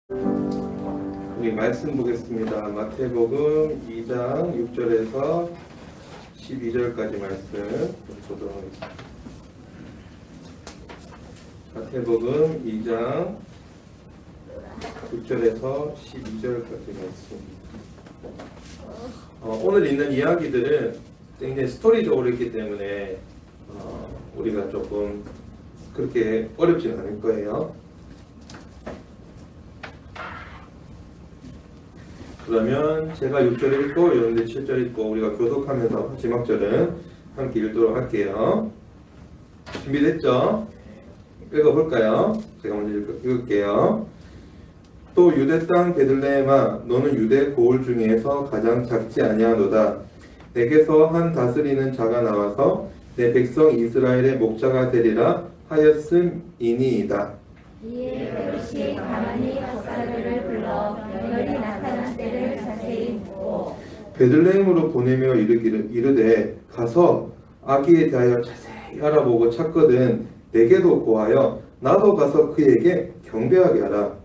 우리 말씀 보겠습니다. 마태복음 2장 6절에서 12절까지 말씀 보도록 하겠습니다. 마태복음 2장 6절에서 12절까지 말씀. 오늘 있는 이야기들은 굉장히 스토리적으로 있기 때문에 우리가 조금 그렇게 어렵지는 않을 거예요. 그러면 제가 6절 읽고 여러분들 7절 읽고 우리가 교독하면서 마지막 절은 함께 읽도록 할게요. 준비됐죠? 읽어볼까요? 제가 먼저 읽을게요. 또 유대 땅 베들레헴아 너는 유대 고을 중에서 가장 작지 아니하노다. 내게서 한 다스리는 자가 나와서 내 백성 이스라엘의 목자가 되리라 하였음이니이다. 이에 헤롯이 가만히 박사들을 불러 별이 나타난 때를 자세히 묻고 베들레헴으로 보내며 이르되 가서 아기에 대하여 자세히 알아보고 찾거든 내게도 고하여 나도 가서 그에게 경배하게 하라.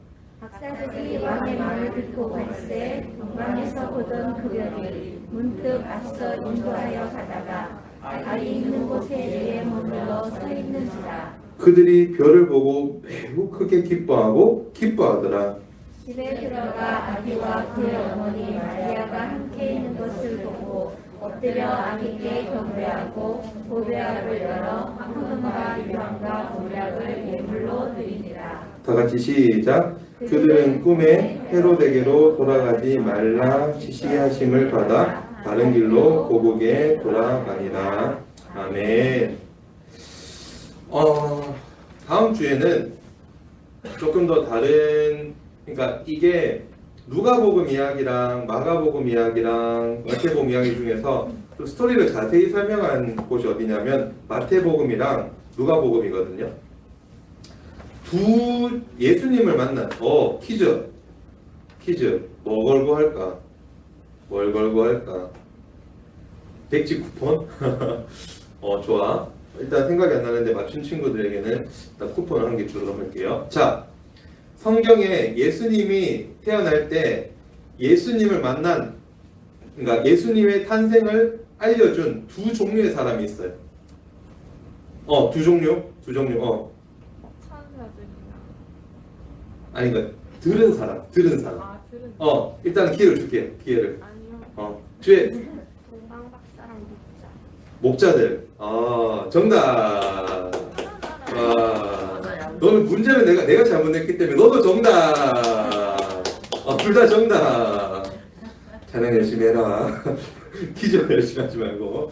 박사들이 왕의 말을 듣고 갈새 동방에서 보던 그 별이 문득 앞서 인도하여 가다가 아기 있는 곳에 이에 머물러 서 있는지라. 그들이 별을 보고 매우 크게 기뻐하더라. 집에 들어가 아기와 그의 어머니 마리아가 함께 있는 것을 보고 엎드려 아기께 경배하고 보배압을 열어 황금과 유황과 몰약을 예물로 드리니라. 다 같이 시작. 그들은 꿈에 헤롯에게로 돌아가지 말라 지시하심을 받아 다른 길로 고국에 돌아가니라. 아멘. 다음 주에는 조금 더 다른, 그러니까 이게 누가복음 이야기랑 마가복음 이야기랑 마태복음 이야기 중에서 좀 스토리를 자세히 설명한 곳이 어디냐면 마태복음이랑 누가복음이거든요. 두 예수님을 만난 퀴즈 뭐 걸고 할까? 뭘 걸고 할까? 백지 쿠폰? 좋아. 일단 생각이 안 나는데 맞춘 친구들에게는 일단 쿠폰을 한 개 주도록 할게요. 자, 성경에 예수님이 태어날 때 예수님을 만난, 그러니까 예수님의 탄생을 알려준 두 종류의 사람이 있어요. 두 종류. 아니, 그러니까 들은 사람. 일단 기회를 줄게요. 아니요. 뒤에 동방박사랑 목자들. 정답. 너는 문제는 내가 잘못 냈기 때문에 너도 정답. 둘 다 정답. 자네 열심히 해라. 퀴즈 열심히 하지 말고.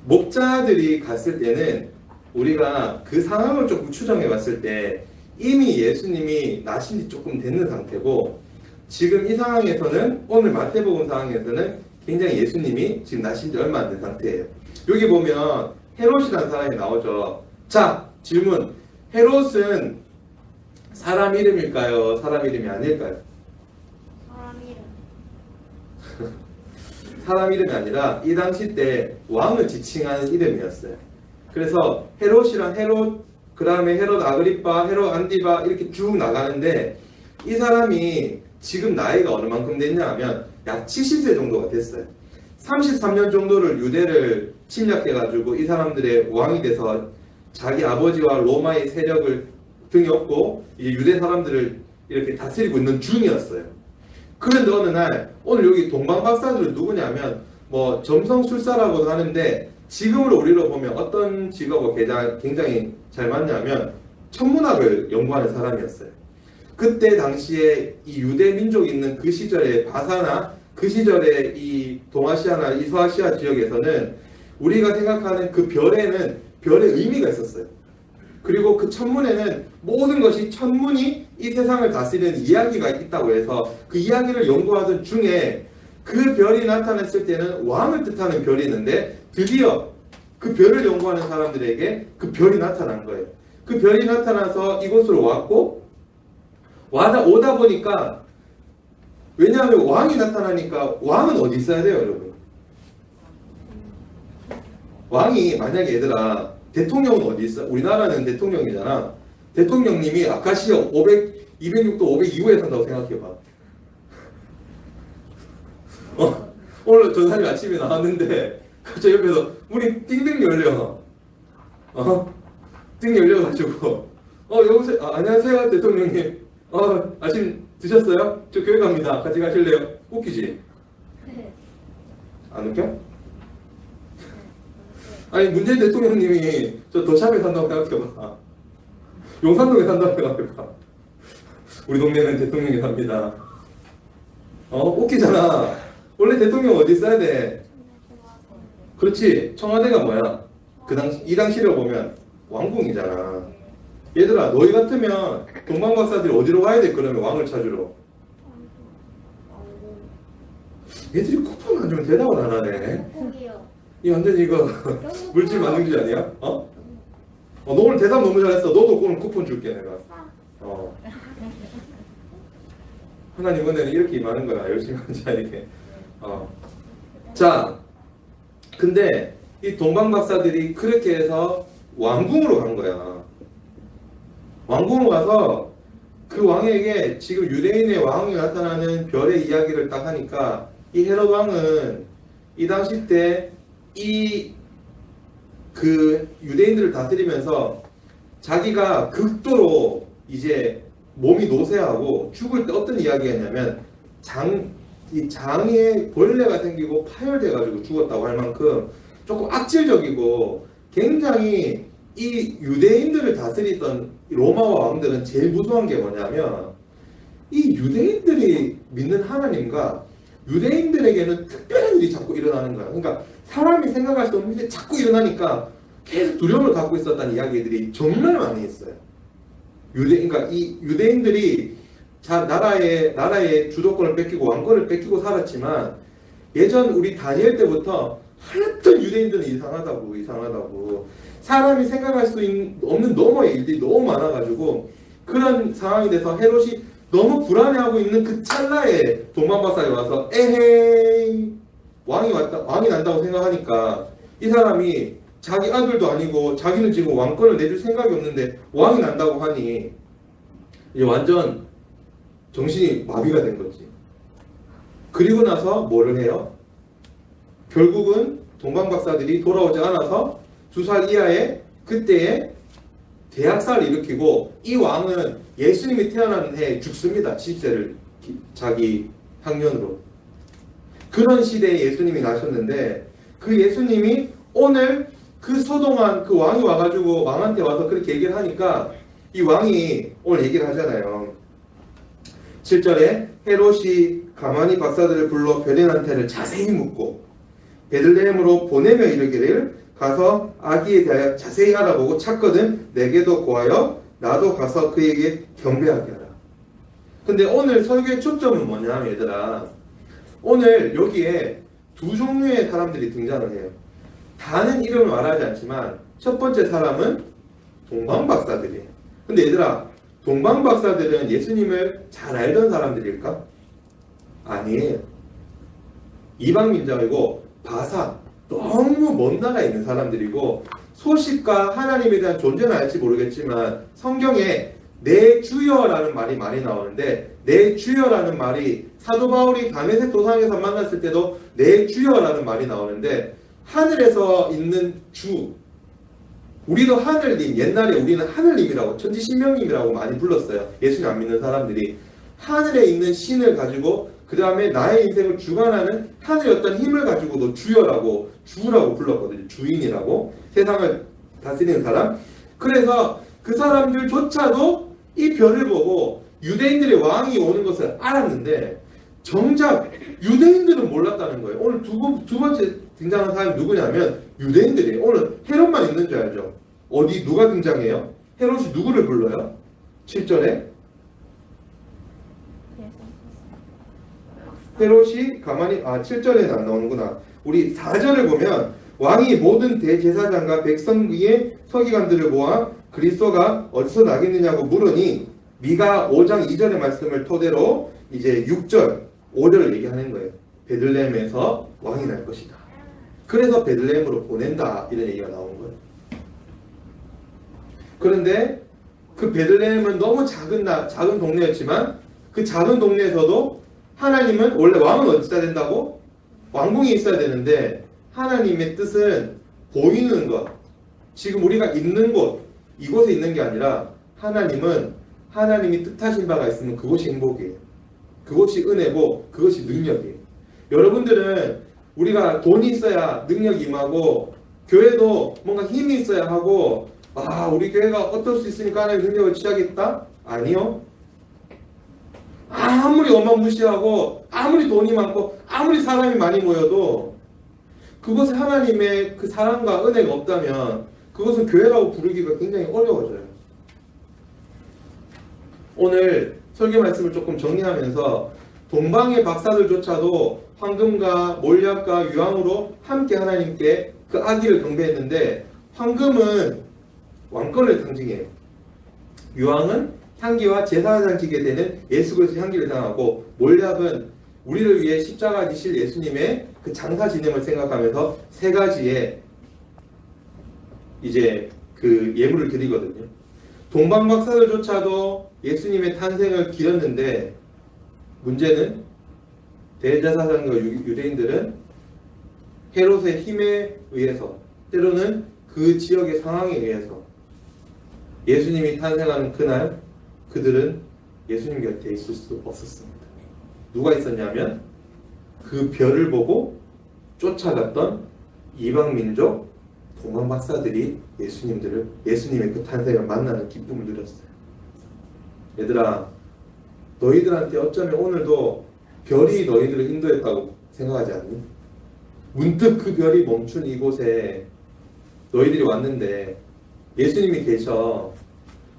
목자들이 갔을 때는 우리가 그 상황을 조금 추정해 봤을 때 이미 예수님이 나신 지 조금 됐는 상태고, 지금 이 상황에서는, 오늘 마태복음 상황에서는 굉장히 예수님이 지금 나신 지 얼마 안 된 상태예요. 여기 보면 헤롯이라는 사람이 나오죠. 자, 질문. 헤롯은 사람 이름일까요? 사람 이름이 아닐까요? 사람 이름. 사람 이름이 아니라 이 당시 때 왕을 지칭하는 이름이었어요. 그래서 헤롯이랑 그 다음에 헤롯 아그리파, 헤롯 안디바 이렇게 쭉 나가는데, 이 사람이 지금 나이가 어느 만큼 됐냐 하면 약 70세 정도가 됐어요. 33년 정도를 유대를 침략해가지고 이 사람들의 왕이 돼서 자기 아버지와 로마의 세력을 등에 업고 이제 유대 사람들을 이렇게 다스리고 있는 중이었어요. 그런데 어느 날, 오늘 여기 동방박사들은 누구냐면 뭐 점성술사라고도 하는데, 지금으로 우리로 보면 어떤 직업을 굉장히 잘 맞냐면 천문학을 연구하는 사람이었어요. 그때 당시에 이 유대 민족이 있는 그 시절에 바사나 그 시절에 이 동아시아나 이 서아시아 지역에서는 우리가 생각하는 그 별에는 별의 의미가 있었어요. 그리고 그 천문에는 모든 것이 천문이 이 세상을 다스리는 이야기가 있다고 해서 그 이야기를 연구하던 중에 그 별이 나타났을 때는 왕을 뜻하는 별이 있는데, 드디어 그 별을 연구하는 사람들에게 그 별이 나타난 거예요. 그 별이 나타나서 이곳으로 왔고, 오다 보니까, 왜냐하면 왕이 나타나니까 왕은 어디 있어야 돼요, 여러분? 왕이 만약에 얘들아 대통령은 어디 있어? 우리나라는 대통령이잖아. 대통령님이 아카시아 206도 502호에 산다고 생각해봐. 오늘 저 사람이 아침에 나왔는데 저 옆에서 문이 띵띵 열려. 띵 열려가지고 여보세요. 안녕하세요 대통령님. 아침 드셨어요? 저 교회 갑니다. 같이 가실래요? 웃기지? 안 웃겨? 아니 문재인 대통령님이 저 도샵에 산다고 생각해봐. 용산동에 산다고 생각해봐. 우리 동네는 대통령이 삽니다. 웃기잖아. 원래 대통령 어디 있어야 돼? 그렇지. 청와대가 뭐야? 이 당시를 보면 왕궁이잖아. 얘들아 너희 같으면 동방박사들이 어디로 가야 돼? 그러면 왕을 찾으러. 얘들이 쿠폰 안 주면 대답을 안 하네. 포기요. 이 완전히 이거 물질 만능주의 아니야? 너 오늘 대답 너무 잘했어. 너도 오늘 쿠폰 줄게 내가. 하나님 은혜는 이렇게 임하는 거야. 열심히 하는 자에게. 자, 근데 이 동방박사들이 그렇게 해서 왕궁으로 간 거야. 왕궁으로 가서 그 왕에게 지금 유대인의 왕이 나타나는 별의 이야기를 딱 하니까 이 헤롯 왕은 이 당시 때 그 유대인들을 다스리면서 자기가 극도로 이제 몸이 노쇠하고 죽을 때 어떤 이야기였냐면 이 장에 벌레가 생기고 파열돼가지고 죽었다고 할 만큼 조금 악질적이고 굉장히 이 유대인들을 다스리던 로마와 왕들은 제일 무서운 게 뭐냐면 이 유대인들이 믿는 하나님과 유대인들에게는 특별한 일이 자꾸 일어나는 거야. 그러니까 사람이 생각할 수 없는 일이 자꾸 일어나니까 계속 두려움을 갖고 있었다는 이야기들이 정말 많이 있어요. 그러니까 이 유대인들이 나라의 주도권을 뺏기고 왕권을 뺏기고 살았지만 예전 우리 다니엘 때부터 하여튼 유대인들은 이상하다고 사람이 생각할 수 없는 너머의 일들이 너무 많아가지고 그런 상황이 돼서 헤롯이 너무 불안해하고 있는 그 찰나에 동방박사에 와서 에헤이 왕이 난다고 생각하니까 이 사람이 자기 아들도 아니고 자기는 지금 왕권을 내줄 생각이 없는데 왕이 난다고 하니 이제 완전 정신이 마비가 된 거지. 그리고 나서 뭐를 해요? 결국은 동방박사들이 돌아오지 않아서 2살 이하의 그때의 대학살을 일으키고 이 왕은 예수님이 태어난 해에 죽습니다. 10세를 자기 학년으로. 그런 시대에 예수님이 나셨는데 그 예수님이 오늘 그 소동한 그 왕이 와가지고 왕한테 와서 그렇게 얘기를 하니까 이 왕이 오늘 얘기를 하잖아요. 7절에 헤롯이 가만히 박사들을 불러 베드레한테를 자세히 묻고 베들레헴으로 보내며 이르기를 가서 아기에 대하여 자세히 알아보고 찾거든 내게도 고하여 나도 가서 그에게 경배하게 하라. 근데 오늘 설교의 초점은 뭐냐면 얘들아 오늘 여기에 두 종류의 사람들이 등장을 해요. 다는 이름을 말하지 않지만 첫 번째 사람은 동방박사들이에요. 근데 얘들아 동방박사들은 예수님을 잘 알던 사람들일까? 아니에요. 이방민족이고 바사 너무 먼 나라에 있는 사람들이고 소식과 하나님에 대한 존재는 알지 모르겠지만 성경에 내 주여라는 말이 많이 나오는데 내 주여라는 말이 사도 바울이 다메섹 도상에서 만났을 때도 내 주여라는 말이 나오는데 하늘에서 있는 주 우리도 하늘님 옛날에 우리는 하늘님이라고 천지신명님이라고 많이 불렀어요. 예수님 안 믿는 사람들이 하늘에 있는 신을 가지고 그 다음에 나의 인생을 주관하는 하늘의 어떤 힘을 가지고도 주여라고 주라고 불렀거든요. 주인이라고 세상을 다스리는 사람. 그래서 그 사람들조차도 이 별을 보고 유대인들의 왕이 오는 것을 알았는데 정작 유대인들은 몰랐다는 거예요. 오늘 두 번째 등장한 사람이 누구냐면 유대인들이에요. 오늘 헤롯만 있는 줄 알죠? 어디 누가 등장해요? 헤롯이 누구를 불러요? 7절에 헤롯이 가만히 7절에는 안 나오는구나. 우리 4절을 보면 왕이 모든 대제사장과 백성 위의 서기관들을 모아 그리스도가 어디서 나겠느냐고 물으니 미가 5장 2절의 말씀을 토대로 이제 6절 5절을 얘기하는 거예요. 베들레헴에서 왕이 날 것이다. 그래서 베들레헴으로 보낸다 이런 얘기가 나온 거예요. 그런데 그 베들레헴은 너무 작은 동네였지만 그 작은 동네에서도 하나님은 원래 왕은 어디다 된다고? 왕궁이 있어야 되는데 하나님의 뜻은 보이는 것, 지금 우리가 있는 곳, 이곳에 있는 게 아니라 하나님은 하나님이 뜻하신 바가 있으면 그곳이 행복이에요. 그것이 은혜고 그것이 능력이에요. 여러분들은 우리가 돈이 있어야 능력이 임하고 교회도 뭔가 힘이 있어야 하고 우리 교회가 어떨 수 있으니까 하나님의 능력을 취하겠다? 아니요. 아무리 어마무시하고 아무리 돈이 많고 아무리 사람이 많이 모여도 그곳에 하나님의 그 사랑과 은혜가 없다면 그것은 교회라고 부르기가 굉장히 어려워져요. 오늘 설교 말씀을 조금 정리하면서 동방의 박사들조차도 황금과 몰약과 유황으로 함께 하나님께 그 아기를 경배했는데 황금은 왕권을 상징해요. 유황은 향기와 제사를 지게 되는 예수 그리스도의 향기를 상하고 몰약은 우리를 위해 십자가 지실 예수님의 그 장사 진행을 생각하면서 세 가지의 이제 그 예물을 드리거든요. 동방 박사들조차도 예수님의 탄생을 기렸는데 문제는 대제사장과 유대인들은 헤롯의 힘에 의해서 때로는 그 지역의 상황에 의해서 예수님이 탄생하는 그날 그들은 예수님 곁에 있을 수 없었습니다. 누가 있었냐면 그 별을 보고 쫓아갔던 이방민족 동방 박사들이 예수님의 그 탄생을 만나는 기쁨을 누렸어요. 얘들아, 너희들한테 어쩌면 오늘도 별이 너희들을 인도했다고 생각하지 않니? 문득 그 별이 멈춘 이곳에 너희들이 왔는데 예수님이 계셔.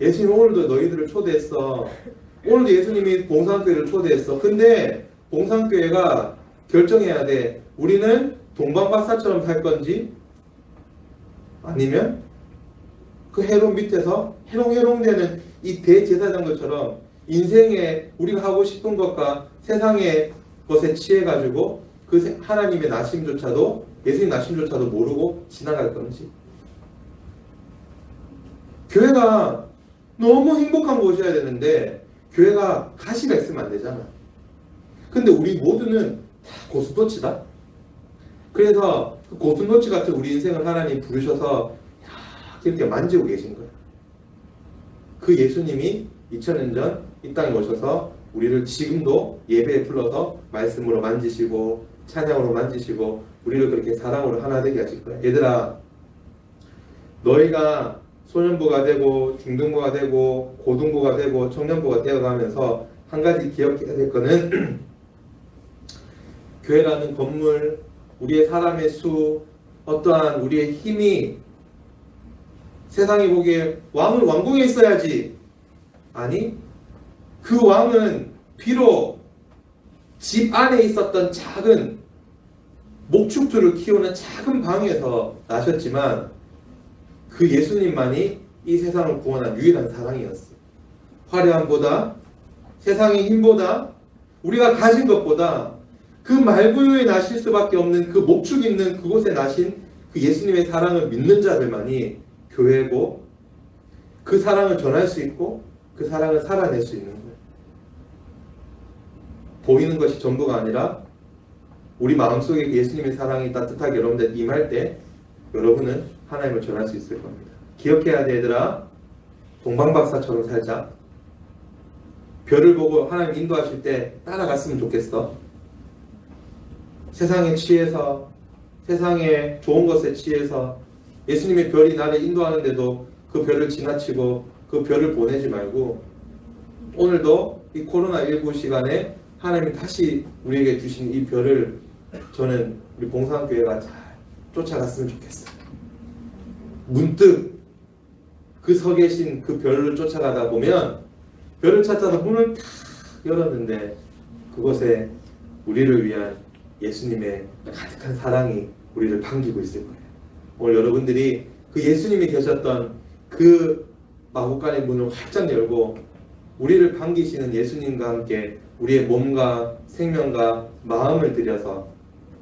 예수님 오늘도 너희들을 초대했어. 오늘도 예수님이 봉산교회를 초대했어. 근데 봉산교회가 결정해야 돼. 우리는 동방박사처럼 살 건지 아니면 그 헤롯 밑에서 해롱해롱되는 이 대제사장들처럼 인생에 우리가 하고 싶은 것과 세상의 것에 취해가지고 그 하나님의 나심조차도 예수님 나심조차도 모르고 지나갈 건지. 교회가 너무 행복한 곳이어야 되는데 교회가 가시가 있으면 안 되잖아. 근데 우리 모두는 다 고슴도치다. 그래서 그 고슴도치 같은 우리 인생을 하나님 부르셔서 이렇게 만지고 계신 거예요. 그 예수님이 2000년 전 이 땅에 오셔서 우리를 지금도 예배에 불러서 말씀으로 만지시고 찬양으로 만지시고 우리를 그렇게 사랑으로 하나 되게 하실 거예요. 얘들아, 너희가 소년부가 되고 중등부가 되고 고등부가 되고 청년부가 되어가면서 한 가지 기억해야 될 거는 교회라는 건물, 우리의 사람의 수, 어떠한 우리의 힘이 세상이 보기에 왕은 왕궁에 있어야지. 아니, 그 왕은 비록 집 안에 있었던 작은 목축들을 키우는 작은 방에서 나셨지만 그 예수님만이 이 세상을 구원한 유일한 사랑이었어. 화려함보다 세상의 힘보다 우리가 가진 것보다 그 말구유에 나실 수밖에 없는 그 목축 있는 그곳에 나신 그 예수님의 사랑을 믿는 자들만이 교회고 그 사랑을 전할 수 있고 그 사랑을 살아낼 수 있는 거예요. 보이는 것이 전부가 아니라 우리 마음속에 예수님의 사랑이 따뜻하게 여러분들 임할 때 여러분은 하나님을 전할 수 있을 겁니다. 기억해야 돼, 얘들아. 동방박사처럼 살자. 별을 보고 하나님 인도하실 때 따라갔으면 좋겠어. 세상에 취해서 세상에 좋은 것에 취해서 예수님의 별이 나를 인도하는데도 그 별을 지나치고 그 별을 보내지 말고 오늘도 이 코로나19 시간에 하나님이 다시 우리에게 주신 이 별을 저는 우리 봉산교회가 잘 쫓아갔으면 좋겠어요. 문득 그 서 계신 그 별을 쫓아가다 보면 별을 찾아서 문을 탁 열었는데 그곳에 우리를 위한 예수님의 가득한 사랑이 우리를 반기고 있을 거예요. 오늘 여러분들이 그 예수님이 계셨던 그 마구간의 문을 활짝 열고 우리를 반기시는 예수님과 함께 우리의 몸과 생명과 마음을 들여서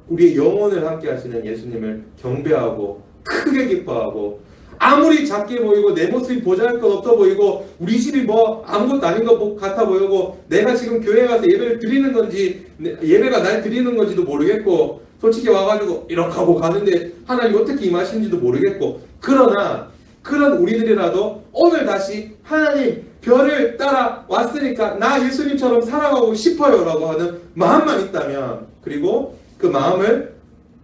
우리의 영혼을 함께 하시는 예수님을 경배하고 크게 기뻐하고 아무리 작게 보이고 내 모습이 보잘것없어 보이고 우리 집이 뭐 아무것도 아닌 것 같아 보이고 내가 지금 교회 가서 예배를 드리는 건지 예배가 날 드리는 건지도 모르겠고 솔직히 와가지고 이렇게 하고 가는데 하나님 어떻게 임하시는지도 모르겠고 그러나 그런 우리들이라도 오늘 다시 하나님 별을 따라 왔으니까 나 예수님처럼 살아가고 싶어요 라고 하는 마음만 있다면 그리고 그 마음을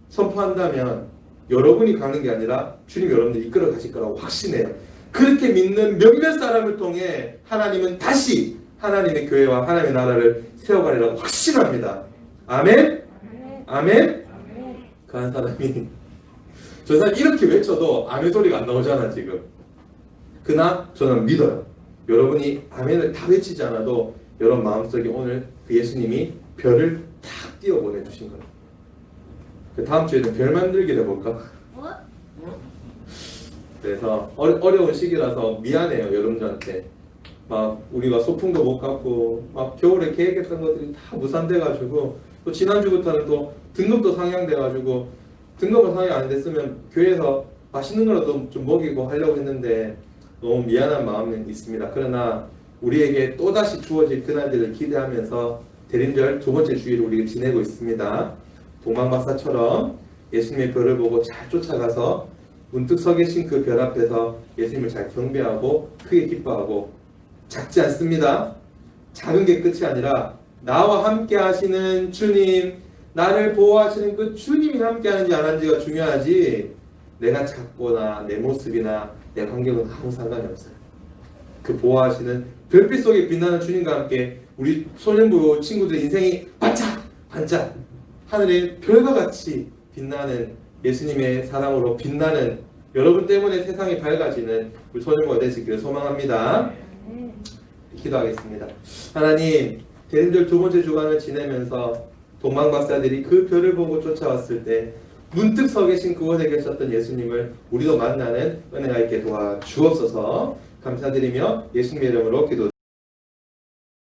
선포한다면 여러분이 가는 게 아니라 주님 여러분들 이끌어 가실 거라고 확신해요. 그렇게 믿는 몇몇 사람을 통해 하나님은 다시 하나님의 교회와 하나님의 나라를 세워가리라고 확신합니다. 아멘? 아멘? 그 한 사람이 저 사람 이렇게 외쳐도 아멘 소리가 안 나오잖아 지금. 그러나 저는 믿어요. 여러분이 아멘을 다 외치지 않아도 여러분 마음속에 오늘 그 예수님이 별을 탁 띄워 보내주신 거예요. 그 다음 주에는 별 만들기를 해볼까? 그래서 어려운 시기라서 미안해요 여러분들한테. 막 우리가 소풍도 못 갔고 막 겨울에 계획했던 것들이 다 무산돼가지고 또 지난주부터는 또 등급도 상향돼가지고 등급은 상향 안 됐으면 교회에서 맛있는 거라도 좀 먹이고 하려고 했는데 너무 미안한 마음은 있습니다. 그러나 우리에게 또다시 주어질 그날들을 기대하면서 대림절 두 번째 주일을 우리가 지내고 있습니다. 동방박사처럼 예수님의 별을 보고 잘 쫓아가서 문득 서 계신 그 별 앞에서 예수님을 잘 경배하고 크게 기뻐하고 작지 않습니다. 작은 게 끝이 아니라 나와 함께 하시는 주님, 나를 보호하시는 그 주님이 함께 하는지 안 하는지가 중요하지 내가 작거나 내 모습이나 내 환경은 아무 상관이 없어요. 그 보호하시는 별빛 속에 빛나는 주님과 함께 우리 소년부 친구들 인생이 반짝 반짝 하늘의 별과 같이 빛나는 예수님의 사랑으로 빛나는 여러분 때문에 세상이 밝아지는 우리 소년부가 되시기를 소망합니다. 기도하겠습니다. 하나님, 대림절 두 번째 주간을 지내면서 동방박사들이 그 별을 보고 쫓아왔을 때 문득 서 계신 그곳에 계셨던 예수님을 우리도 만나는 은혜가 있게 도와주옵소서. 감사드리며 예수님의 이름으로 기도